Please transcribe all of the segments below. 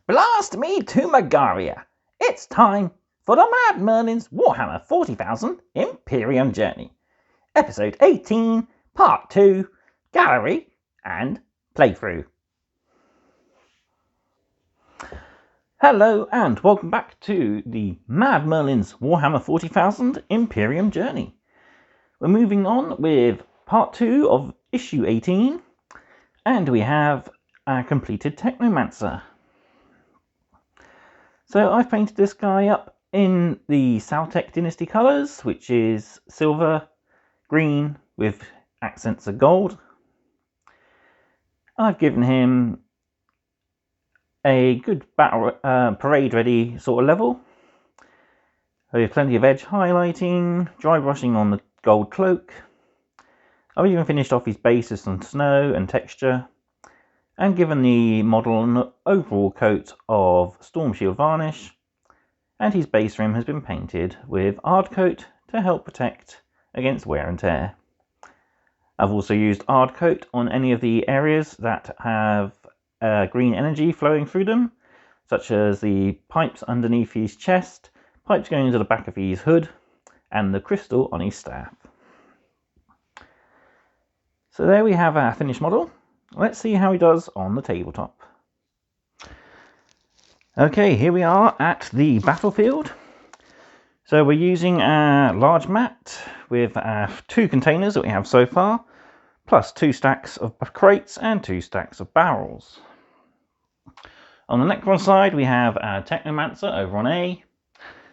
Blast me to Magaria! It's time for the Mad Merlin's Warhammer 40,000 Imperium Journey. Episode 18, Part 2, Gallery and Playthrough. Hello and welcome back to the Mad Merlin's Warhammer 40,000 Imperium Journey. We're moving on with Part 2 of Issue 18, and we have a completed Technomancer. So I've painted this guy up in the Saltec Dynasty colours, which is silver, green with accents of gold. I've given him a good battle parade ready sort of level, with plenty of edge highlighting, dry brushing on the gold cloak. I've even finished off his base with some snow and texture, and given the model an overall coat of Storm Shield varnish, and his base rim has been painted with Ardcoat to help protect against wear and tear. I've also used Ardcoat on any of the areas that have green energy flowing through them, such as the pipes underneath his chest, pipes going into the back of his hood, and the crystal on his staff. So there we have our finished model. Let's see how he does on the tabletop. Okay, here we are at the battlefield. So we're using a large mat with 2 containers that we have so far, plus 2 stacks of crates and 2 stacks of barrels. On the Necron side, we have a Technomancer over on A,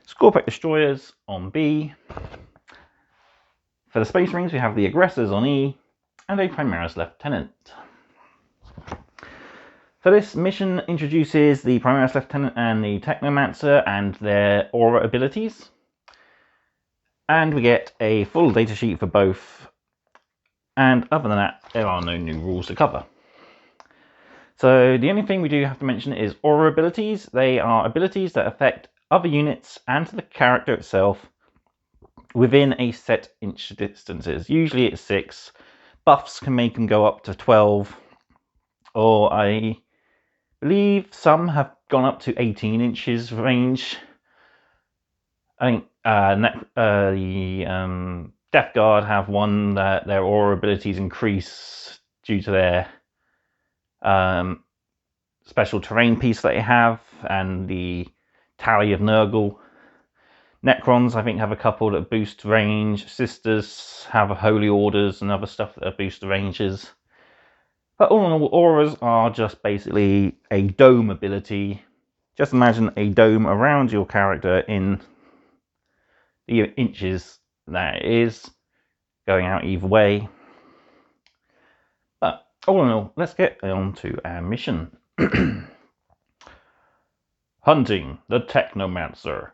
Scorpic Destroyers on B. For the Space Marines, we have the Aggressors on E, and a Primaris Lieutenant. So this mission introduces the Primaris Lieutenant and the Technomancer and their aura abilities. And we get a full datasheet for both. And other than that, there are no new rules to cover. So the only thing we do have to mention is aura abilities. They are abilities that affect other units and the character itself within a set inch distances. Usually it's 6. Buffs can make them go up to 12. Or I believe some have gone up to 18 inches range. I think the Death Guard have one that their aura abilities increase due to their special terrain piece that they have, and the Tally of Nurgle. Necrons, I think, have a couple that boost range. Sisters have Holy Orders and other stuff that boost the ranges. But all in all, auras are just basically a dome ability. Just imagine a dome around your character in the inches that it is, going out either way. But all in all, let's get on to our mission. Hunting the Technomancer.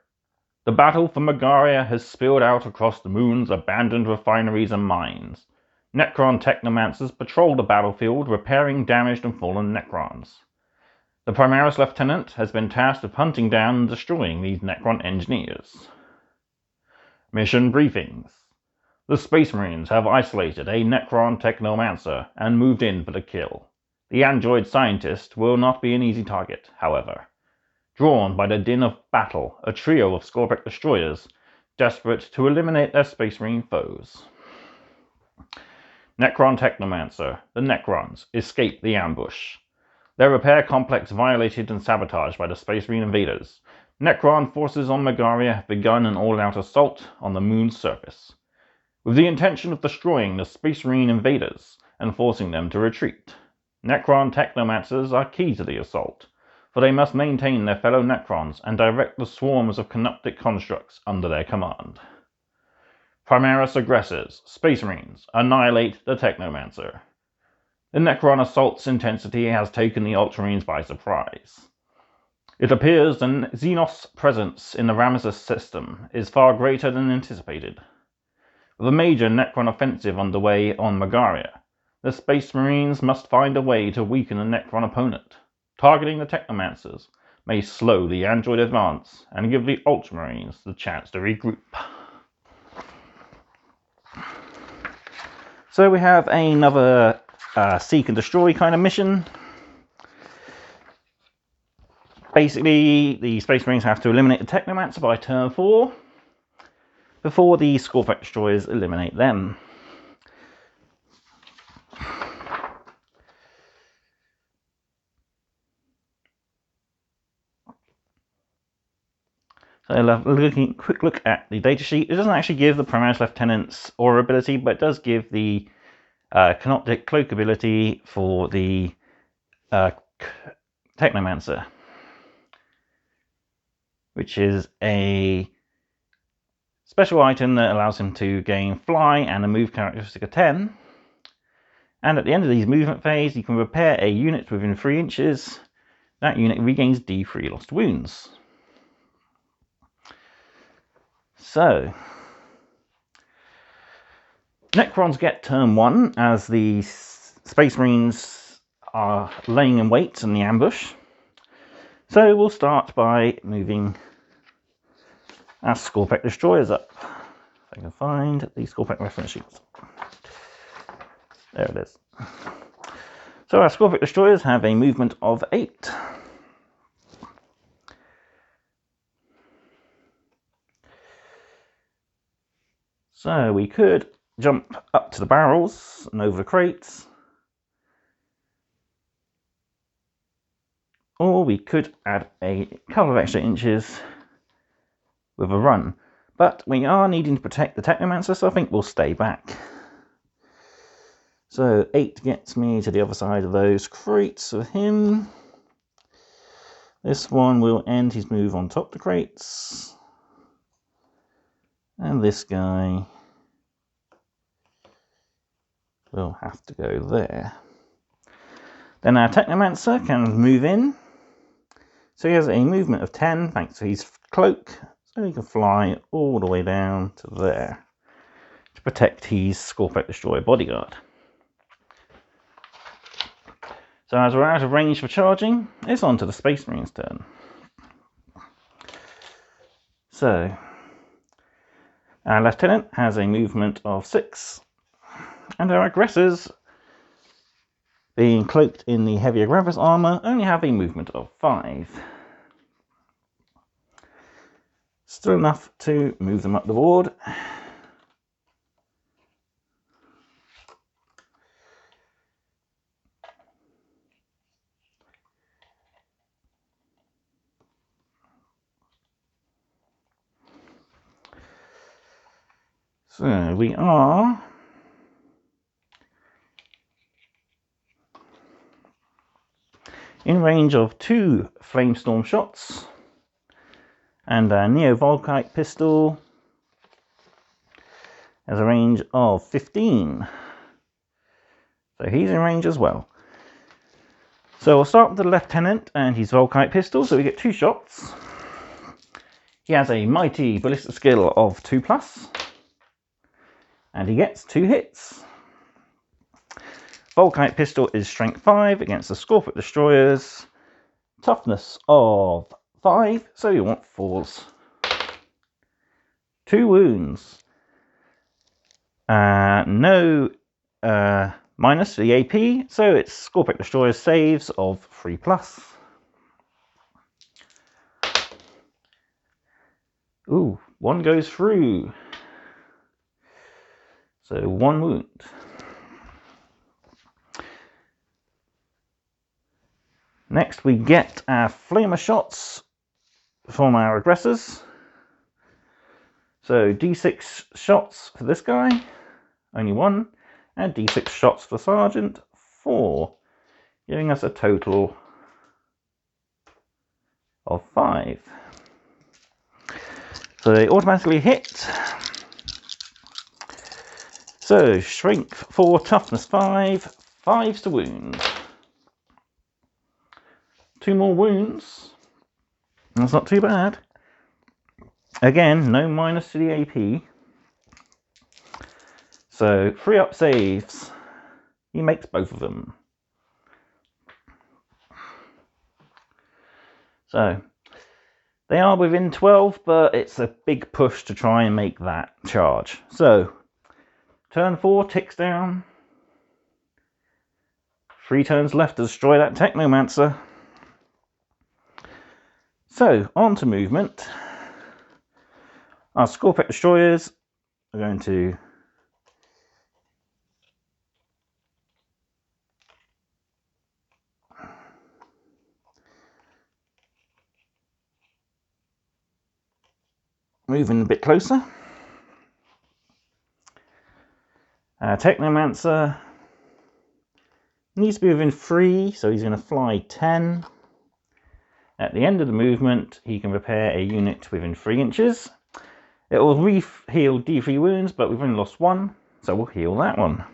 The battle for Magaria has spilled out across the moon's abandoned refineries and mines. Necron Technomancers patrol the battlefield, repairing damaged and fallen Necrons. The Primaris Lieutenant has been tasked with hunting down and destroying these Necron engineers. Mission briefings. The Space Marines have isolated a Necron Technomancer and moved in for the kill. The android scientist will not be an easy target, however. Drawn by the din of battle, a trio of Scorpic Destroyers, desperate to eliminate their Space Marine foes. Necron Technomancer. The Necrons escape the ambush. Their repair complex violated and sabotaged by the Space Marine invaders. Necron forces on Magaria have begun an all-out assault on the moon's surface, with the intention of destroying the Space Marine invaders and forcing them to retreat. Necron Technomancers are key to the assault, for they must maintain their fellow Necrons and direct the swarms of Canoptic constructs under their command. Primaris Aggressors, Space Marines, annihilate the Technomancer. The Necron assault's intensity has taken the Ultramarines by surprise. It appears the Xenos presence in the Ramesses system is far greater than anticipated. With a major Necron offensive underway on Magaria, the Space Marines must find a way to weaken a Necron opponent. Targeting the Technomancers may slow the android advance and give the Ultramarines the chance to regroup. So we have another seek and destroy kind of mission. Basically, the Space Marines have to eliminate the Technomancer by turn 4 before the Scorpack Destroyers eliminate them. So a quick look at the datasheet. It doesn't actually give the Primaris Lieutenant's aura ability, but it does give the Canoptic Cloak ability for the Technomancer, which is a special item that allows him to gain fly and a move characteristic of 10. And at the end of these movement phase, you can repair a unit within 3 inches. That unit regains D3 lost wounds. So, Necrons get turn 1 as the Space Marines are laying in wait in the ambush. So we'll start by moving our Scorpack Destroyers up. If I can find the Scorpack reference sheets. There it is. So our Scorpack Destroyers have a movement of 8. So we could jump up to the barrels and over the crates. Or we could add a couple of extra inches with a run. But we are needing to protect the Technomancer, so I think we'll stay back. So 8 gets me to the other side of those crates with him. This one will end his move on top of the crates. And this guy will have to go there. Then our Technomancer can move in. So he has a movement of 10 thanks to his cloak. So he can fly all the way down to there to protect his Scorpack Destroyer bodyguard. So as we're out of range for charging, it's on to the Space Marine's turn. So our Lieutenant has a movement of 6, and our aggressors, being cloaked in the heavier gravis armour, only have a movement of 5. Still enough to move them up the board. So we are in range of 2 Flamestorm shots, and our Neo-Volkite pistol has a range of 15. So he's in range as well. So we'll start with the Lieutenant and his Volkite pistol, so we get 2 shots. He has a mighty ballistic skill of 2+, and he gets 2 hits. Volkite pistol is strength 5 against the Scorpack Destroyers, toughness of 5, so you want 4s. 2 wounds. No minus to the AP, so it's Scorpack Destroyer saves of 3+. Ooh, 1 goes through. So 1 wound. Next we get our flamer shots from our aggressors. So D6 shots for this guy, only 1, and D6 shots for Sergeant, 4, giving us a total of 5. So they automatically hit. So strength 4, toughness 5, 5s to wound. 2 more wounds. That's not too bad. Again, no minus to the AP. So 3 up saves. He makes both of them. So they are within 12, but it's a big push to try and make that charge. So turn 4 ticks down. 3 turns left to destroy that Technomancer. So, on to movement. Our Scorpec destroyers are going to move in a bit closer. Technomancer needs to be within 3, so he's going to fly 10. At the end of the movement, he can repair a unit within 3 inches. It will heal D3 wounds, but we've only lost 1, so we'll heal that one.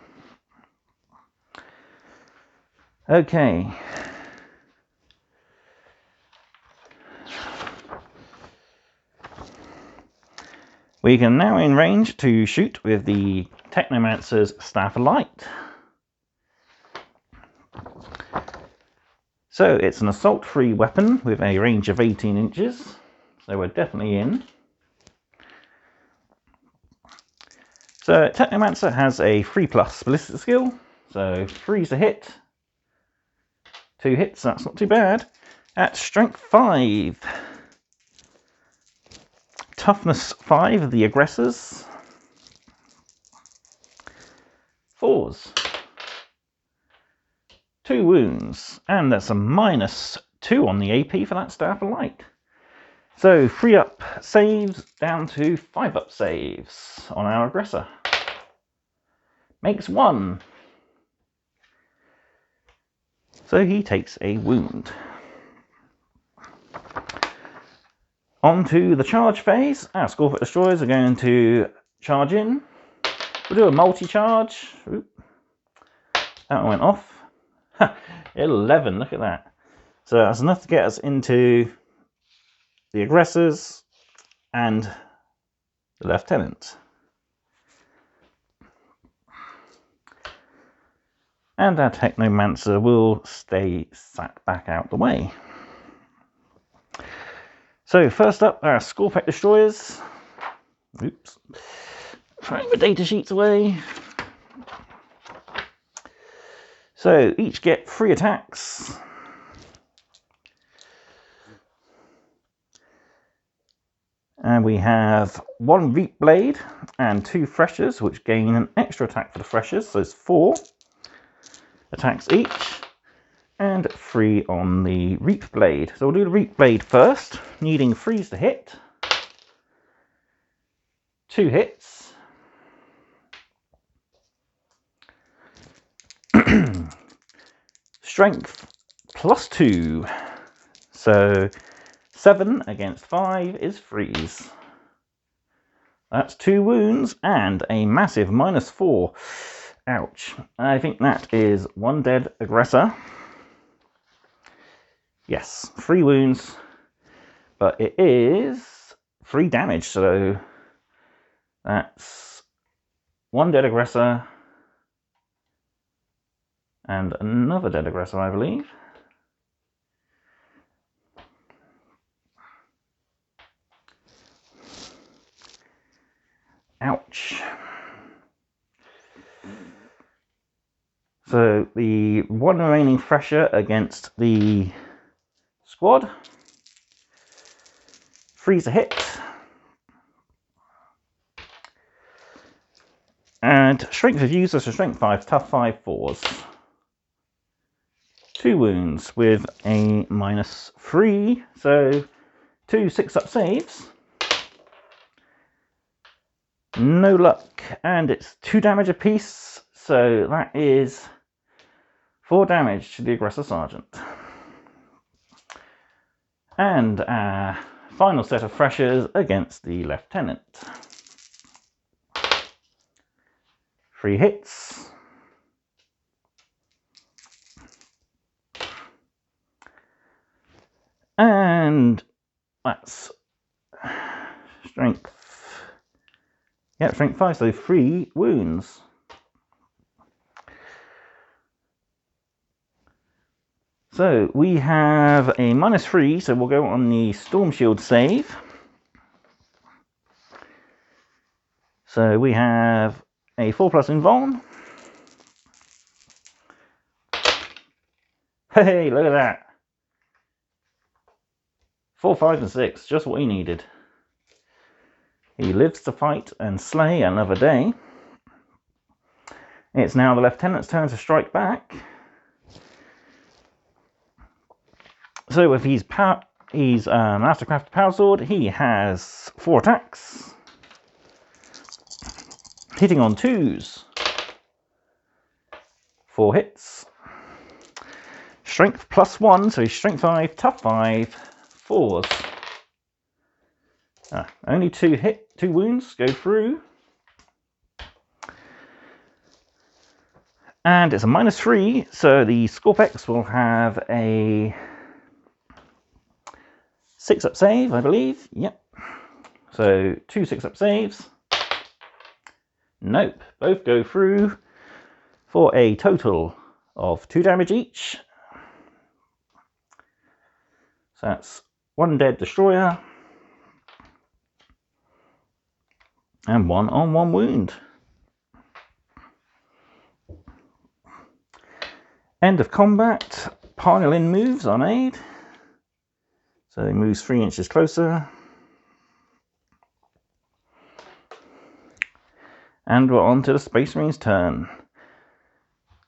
Okay. We can now in range to shoot with the Technomancer's Staff of Light. So it's an assault-free weapon with a range of 18 inches, so we're definitely in. So Technomancer has a 3+ ballistic skill, so 3's a hit, 2 hits, that's not too bad. At strength 5, toughness 5, the aggressors, 4s, 2 wounds, and that's a -2 on the AP for that Staff of Light. So 3 up saves down to 5 up saves on our aggressor. Makes 1. So he takes a wound. On to the charge phase. Our Scorpec destroyers are going to charge in. We'll do a multi-charge. That one went off. 11, look at that. So that's enough to get us into the aggressors and the lieutenant. And our Technomancer will stay sat back out the way. So first up, our Scorpec destroyers. Oops. Throwing the data sheets away. So each get 3 attacks. And we have 1 Reap Blade and 2 Threshers, which gain an extra attack for the Threshers. So it's 4 attacks each, and 3 on the Reap Blade. So we'll do the Reap Blade first, needing 3s to hit. 2 hits. Strength +2. So 7 against 5 is 3s. That's 2 wounds and a massive -4. Ouch. I think that is 1 dead aggressor. Yes, 3 wounds, but it is 3 damage, so that's 1 dead aggressor and another dead aggressor, I believe. Ouch. So the 1 remaining Thresher against the squad. 3's a hit. And strength of user, so strength 5, tough 5, 4s. 2 wounds with a -3, so 2 6-up saves. No luck, and it's 2 damage apiece, so that is 4 damage to the aggressor sergeant. And our final set of Threshers against the lieutenant. 3 hits. And that's strength. Yeah, strength 5, so 3 wounds. So we have a -3, so we'll go on the Storm Shield save. So we have a 4+ invuln. Hey, look at that. 4, 5, and 6, just what he needed. He lives to fight and slay another day. It's now the Lieutenant's turn to strike back. So with his Mastercraft Power Sword, he has 4 attacks. Hitting on 2s. 4 hits. Strength +1, so he's Strength 5, Tough 5, 4s. Only 2 wounds go through. And it's a -3, so the Scorpex will have a 6-up save, I believe. Yep. So 2 6-up saves. Nope, both go through for a total of 2 damage each. So that's 1 dead destroyer and 1 on 1 wound. End of combat. Pile-in moves are made. So he moves 3 inches closer. And we're on to the Space Marine's turn.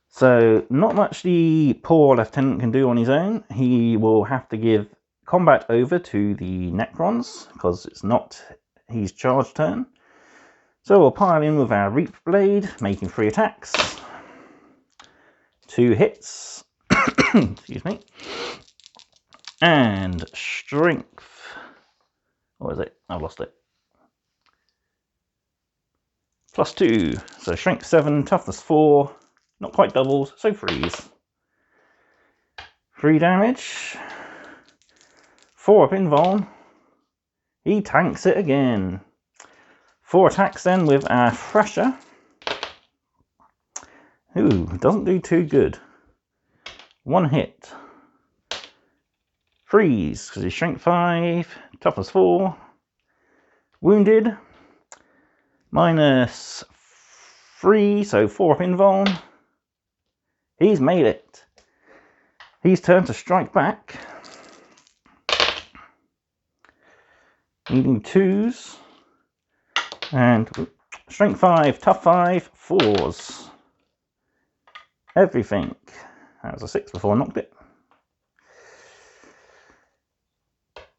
So not much the poor Lieutenant can do on his own. He will have to give combat over to the Necrons, because it's not his charge turn. So we'll pile in with our Reap Blade, making 3 attacks. 2 hits. Excuse me. And strength. What is it? I've lost it. +2. So strength 7, toughness 4. Not quite doubled, so 3s. 3 damage. 4 up invuln. He tanks it again. 4 attacks then with our Thrasher. Ooh, doesn't do too good. 1 hit. 3s, because he's strength 5, toughness 4. Wounded. -3, so 4 up invuln. He's made it. He's turned to strike back. Needing 2s. And strength 5, tough 5, 4s. Everything. That was a 6 before I knocked it.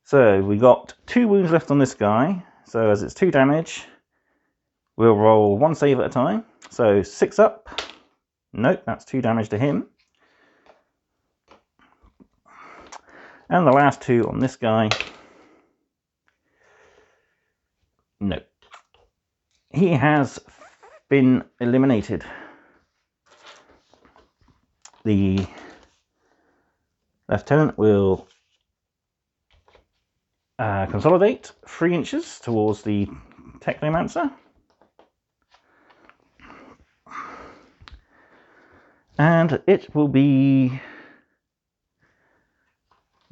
So we got 2 wounds left on this guy. So as it's 2 damage, we'll roll 1 save at a time. So 6 up. Nope, that's 2 damage to him. And the last 2 on this guy. Nope. He has been eliminated. The Lieutenant will consolidate 3 inches towards the Technomancer. And it will be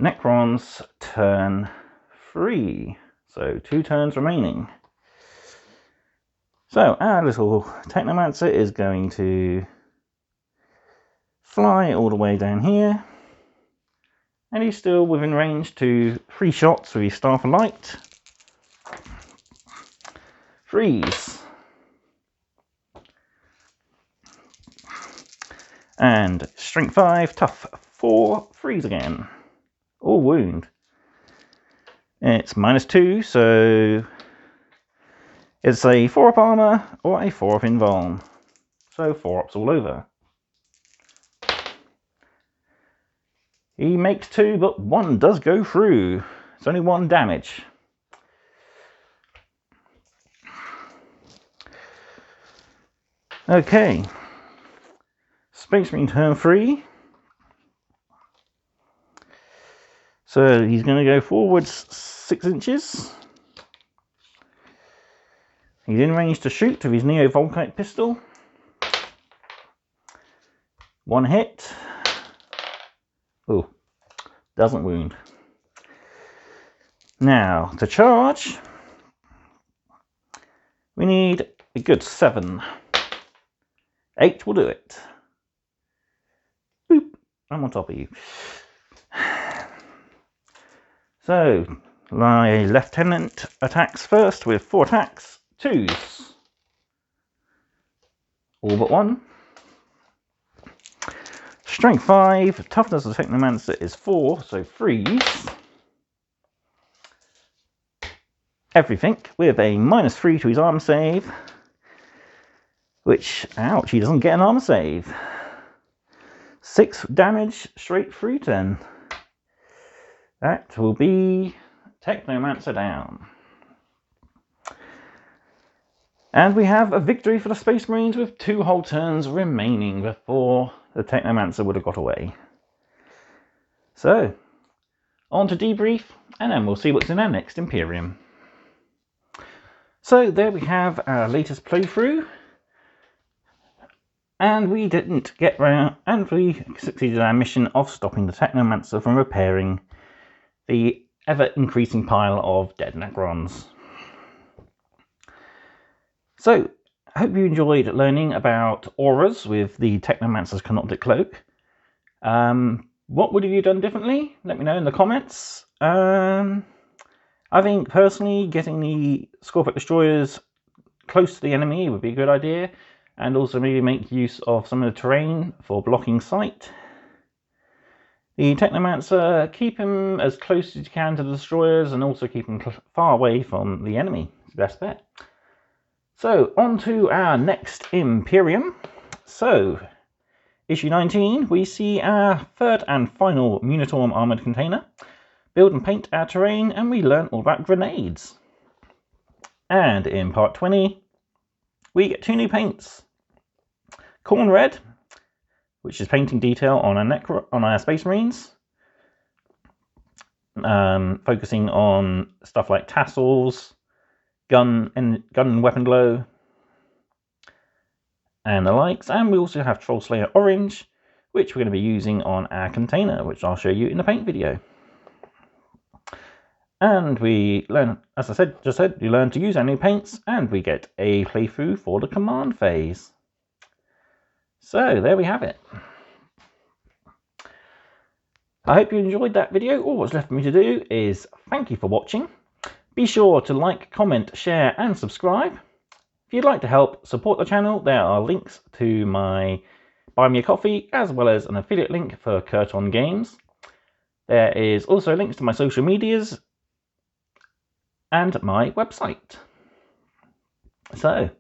Necron's turn 3. So 2 turns remaining. So our little Technomancer is going to fly all the way down here. And he's still within range to 3 shots with his Staff of Light. Freeze. And strength 5, tough 4, freeze again. Or wound. It's -2, so it's a 4 up armor or a 4 up invuln. So 4 ups all over. He makes 2, but 1 does go through. It's only 1 damage. Okay. Space Marine turn 3. So he's going to go forwards 6 inches. He's in range to shoot with his Neo-Volkite pistol. 1 hit. Oh, doesn't wound. Now, to charge, we need a good 7. 8 will do it. Boop, I'm on top of you. So, my Lieutenant attacks first with 4 attacks, 2s. All but 1. Strength 5, toughness of the Technomancer is 4, so 3s. Everything with a -3 to his armor save. Which, ouch, he doesn't get an armor save. 6 damage straight through 10. That will be Technomancer down. And we have a victory for the Space Marines with 2 whole turns remaining before the Technomancer would have got away. So, on to Debrief, and then we'll see what's in our next Imperium. So there we have our latest playthrough. And we didn't get round, and we succeeded our mission of stopping the Technomancer from repairing the ever-increasing pile of dead Necrons. So, I hope you enjoyed learning about auras with the Technomancer's Canoptic Cloak. What would have you done differently? Let me know in the comments. I think, personally, getting the Scorpic Destroyers close to the enemy would be a good idea. And also maybe make use of some of the terrain for blocking sight. The Technomancer, keep him as close as you can to the destroyers and also keep him far away from the enemy. It's the best bet. So, on to our next Imperium. So, issue 19, we see our third and final Munitorm armoured container. Build and paint our terrain, and we learn all about grenades. And in part 20, we get 2 new paints. Corn Red, which is painting detail on our Space Marines, focusing on stuff like tassels, gun and weapon glow, and the likes. And we also have Troll Slayer Orange, which we're going to be using on our container, which I'll show you in the paint video. And we learn, as I just said, we learn to use our new paints, and we get a playthrough for the command phase. So, there we have it. I hope you enjoyed that video. All what's left for me to do is thank you for watching. Be sure to like, comment, share and subscribe. If you'd like to help support the channel, there are links to my Buy Me a Coffee, as well as an affiliate link for Curton Games. There is also links to my social medias and my website. So,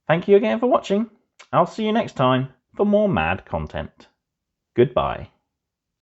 thank you again for watching. I'll see you next time for more mad content. Goodbye.